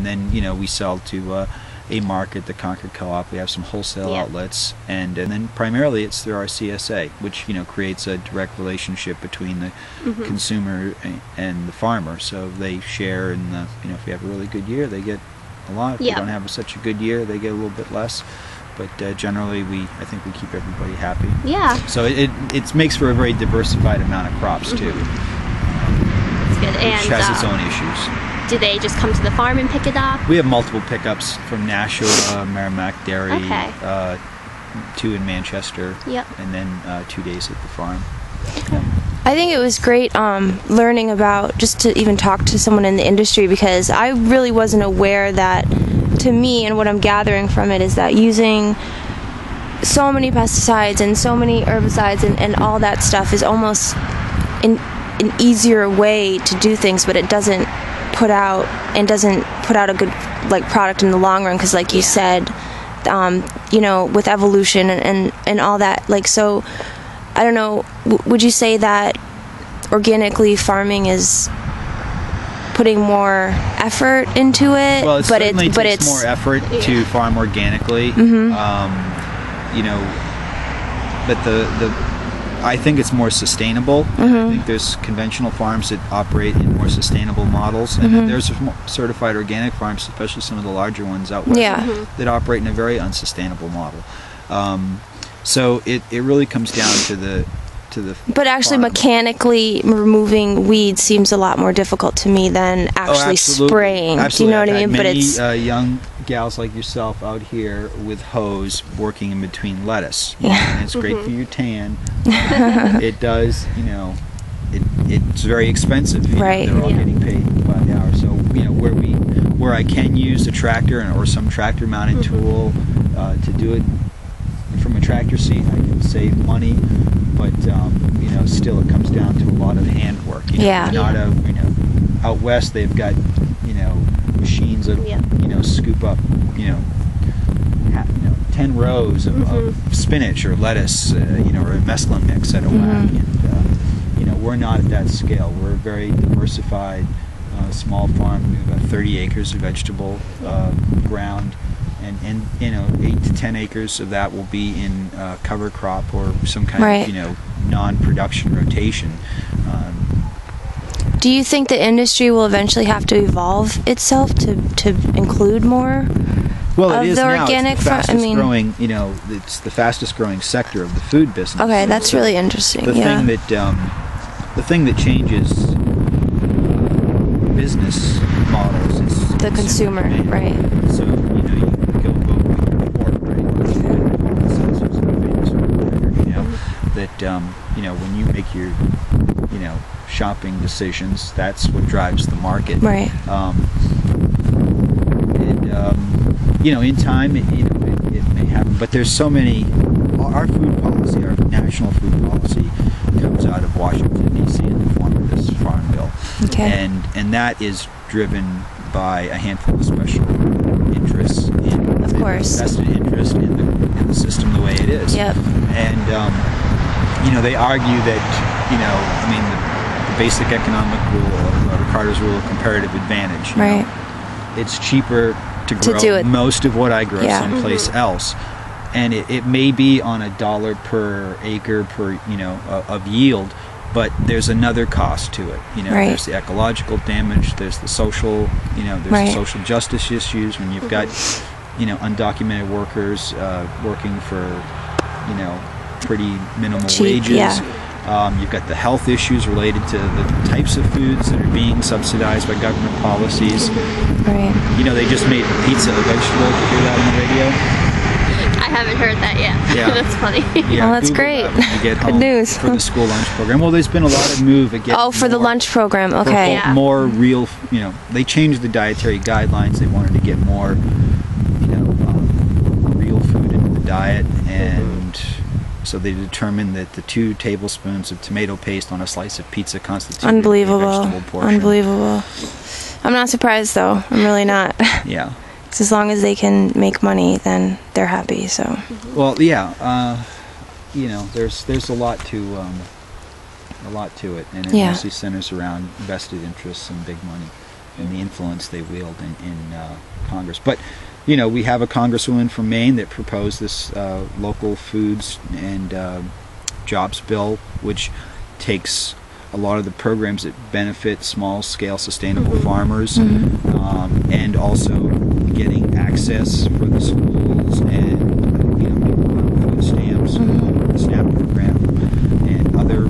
and then we sell to a market, the Concord Co-op. We have some wholesale outlets, and then primarily it's through our CSA, which creates a direct relationship between the consumer and the farmer. So they share in the if we have a really good year, they get a lot. If we don't have such a good year, they get a little bit less. But generally, I think we keep everybody happy. Yeah. So it makes for a very diversified amount of crops too. That's good. Which has its own issues. Do they just come to the farm and pick it up? We have multiple pickups from Nashua, Merrimack Dairy, 2 in Manchester, and then 2 days at the farm. I think it was great learning about, just to even talk to someone in the industry, because I really wasn't aware that, to me, and what I'm gathering from it is that using so many pesticides and so many herbicides and all that stuff is almost an easier way to do things, but it doesn't put out a good product in the long run, because like you said, with evolution and all that, so I don't know, would you say that organically farming is putting more effort into it? Well, it certainly takes more effort to farm organically. But I think it's more sustainable. I think there's conventional farms that operate in more sustainable models, and then there's certified organic farms, especially some of the larger ones out west, that operate in a very unsustainable model. So it really comes down to the But actually, mechanically removing weeds seems a lot more difficult to me than actually spraying. Absolutely. Do you know what I mean? But it's young gals like yourself out here with hose working in between lettuce. And it's great for your tan. It does, it's very expensive. Right. They're all getting paid by the hour. So where I can use a tractor or some tractor mounted tool to do it from a tractor seat, I can save money, but still it comes down to a lot of handwork. Out west they've got machines that scoop up 10 rows of spinach or lettuce, or a mesclun mix at a whack. And we're not at that scale. We're a very diversified small farm. We have about 30 acres of vegetable ground. And 8 to 10 acres of that will be in cover crop or some kind of non-production rotation. Do you think the industry will eventually have to evolve itself to include more of the organic? It's the fastest growing. It's the fastest growing sector of the food business. Okay, that's really interesting. The thing that changes business models is the consumer, right? So you go vote with pork, right? That when you make your shopping decisions, that's what drives the market. Right. In time, it may happen, but there's so many. Our food policy, our national food policy, comes out of Washington D.C. in the form of this Farm Bill, and that is driven by a handful of special interests, vested interest in the system the way it is. Yep. And they argue that the basic economic rule, or Ricardo's rule of comparative advantage. Right. It's cheaper to grow most of what I grow someplace else, and it may be on $1 per acre of yield, but there's another cost to it. There's the ecological damage, there's the social, there's the social justice issues when you've got undocumented workers working for pretty minimal wages. You've got the health issues related to the types of foods that are being subsidized by government policies. Right. They just made pizza vegetable. Did you hear that on the radio? I haven't heard that yet. Yeah. That's funny. Yeah, that's Google great. That when you get Good home news. For the school lunch program. Well, there's been a lot of move again. For the lunch program. Okay. More real. They changed the dietary guidelines. They wanted to get more, real food into the diet, and so they determined that the 2 tablespoons of tomato paste on a slice of pizza constituted a vegetable portion. Unbelievable. I'm not surprised though. I'm really not. Yeah. As long as they can make money, then they're happy. So. Well, yeah. There's a lot to it, and it mostly centers around vested interests and big money. and the influence they wield in Congress. But we have a congresswoman from Maine that proposed this local foods and jobs bill, which takes a lot of the programs that benefit small-scale sustainable farmers, and also getting access for the schools and food stamps, the SNAP program, and other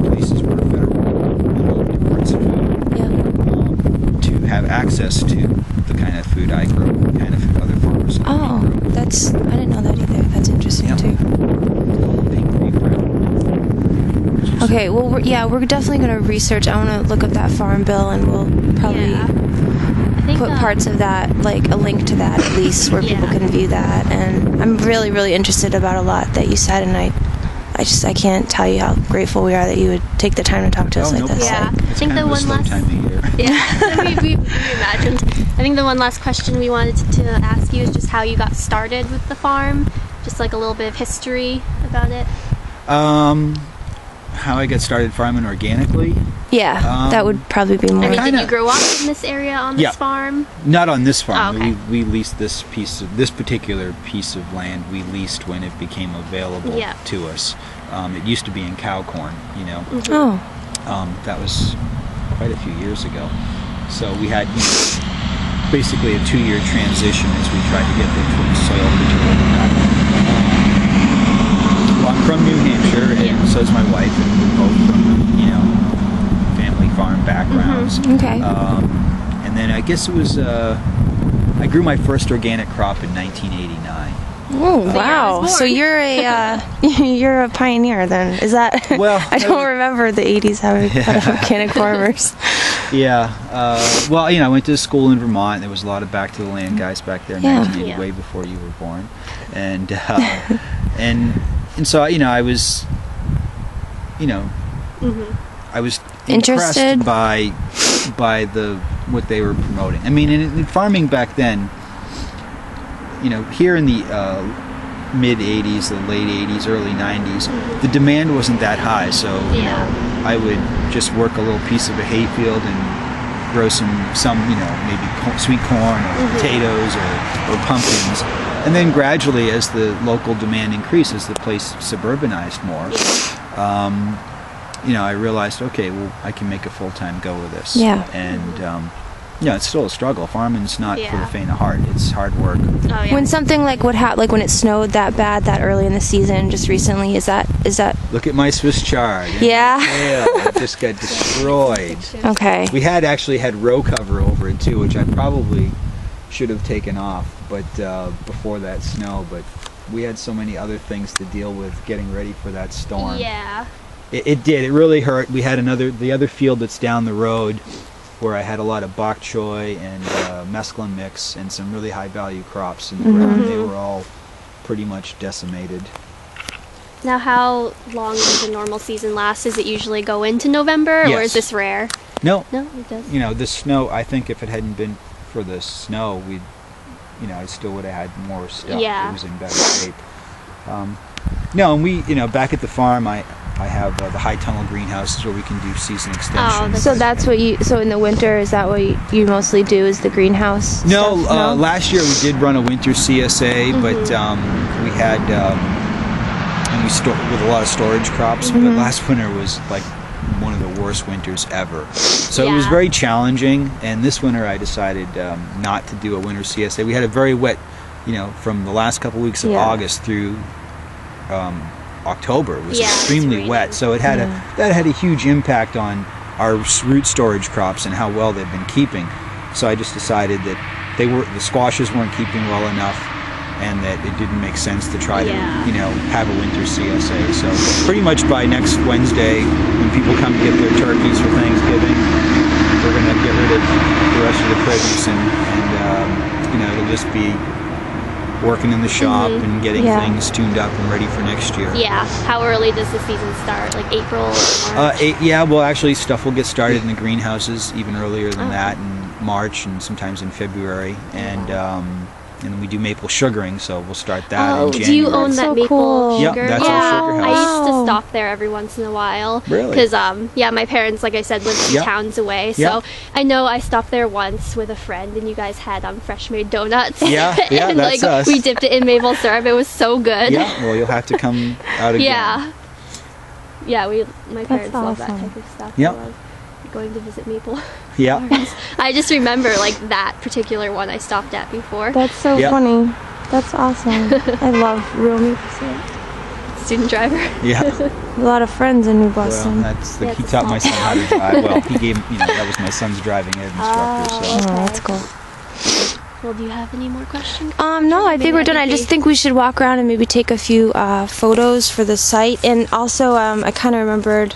places where federal departs food, to have access to the kind of food I grow, the kind of food other farmers grow. I didn't know that either. That's interesting too. Pink, green, brown. Okay, well, we're definitely going to research. I want to look up that farm bill, and we'll probably put parts of that, like a link to that at least, where people can view that. And I'm really, really interested about a lot that you said, and I can't tell you how grateful we are that you would take the time to talk to us like this. Yeah, I think the one last time of year. Yeah, we imagined. I think the one last question we wanted to ask you is just how you got started with the farm, just like a little bit of history about it. How I got started farming organically? Yeah, that would probably be more. Did you grow up in this area on this farm? Not on this farm. Oh, okay. We leased this particular piece of land. We leased when it became available to us. It used to be in cow corn, that was quite a few years ago. So we had basically a 2-year transition as we tried to get the soil fertility back. Well, I'm from New Hampshire, and so is my wife, and we're both from, family farm backgrounds. Okay. And then I guess it was, I grew my first organic crop in 1989. Oh, wow. So you're a pioneer then. Is that? Well, I don't remember the 80s having organic farmers. Yeah. Well, I went to school in Vermont. There was a lot of Back to the Land guys back there in 1980, way before you were born. And, and so, I was, I was impressed by what they were promoting. I mean, in farming back then, here in the mid 80s, the late 80s, early 90s, the demand wasn't that high. So I would just work a little piece of a hayfield and grow some maybe sweet corn or potatoes or pumpkins. And then gradually, as the local demand increases, the place suburbanized more. I realized, okay, well, I can make a full-time go of this. Yeah. And it's still a struggle. Farming's not for the faint of heart. It's hard work. Oh, yeah. When something like when it snowed that bad that early in the season, just recently, is that? Look at my Swiss chard. Yeah. It just got destroyed. Okay. We had row cover over it too, which I probably should have taken off, but before that snow. But we had so many other things to deal with getting ready for that storm. Yeah. It did. It really hurt. We had the other field that's down the road, where I had a lot of bok choy and mesclun mix and some really high value crops in the ground. They were all pretty much decimated. Now, how long does a normal season last? Does it usually go into November, or is this rare? No. No, it does. The snow, I think if it hadn't been for the snow, I still would have had more stuff. Yeah. It was in better shape. No, and we, back at the farm, I have the high tunnel greenhouses where we can do season extensions. So that's what so in the winter, is that what you mostly do, is the greenhouse? No, last year we did run a winter CSA, but we had, and we stored with a lot of storage crops, but last winter was like one of the worst winters ever. So it was very challenging, and this winter I decided not to do a winter CSA. We had a very wet, from the last couple weeks of August through October. It was extremely wet, so that had a huge impact on our root storage crops and how well they've been keeping. So I just decided that the squashes weren't keeping well enough, and that it didn't make sense to try to have a winter CSA. So pretty much by next Wednesday, when people come to get their turkeys for Thanksgiving, we're going to get rid of the rest of the produce, and it'll just be working in the shop and getting things tuned up and ready for next year. Yeah. How early does the season start? Like April or March? Well, actually, stuff will get started in the greenhouses even earlier than that, in March and sometimes in February. And and then we do maple sugaring, so we'll start that in January. Do you own that maple cool. sugar? Yep, that's our sugar house. I used to stop there every once in a while. Really? Because, my parents, like I said, live 2 towns away. So I know I stopped there once with a friend, and you guys had fresh made donuts. Yeah, and, that's us. We dipped it in maple syrup. It was so good. Yeah, well, you'll have to come out again. Yeah, my parents love that type of stuff. Yep. I love going to visit maple. Yeah. I just remember that particular one I stopped at before. That's so funny. That's awesome. I love real maple syrup. Student driver. Yeah. A lot of friends in New Boston. Well, he taught my son how to drive. Well, he gave that was my son's driving ed instructor. So. Oh, that's cool. Well, do you have any more questions? No, I think we're done. I just think we should walk around and maybe take a few photos for the site. And also, I kind of remembered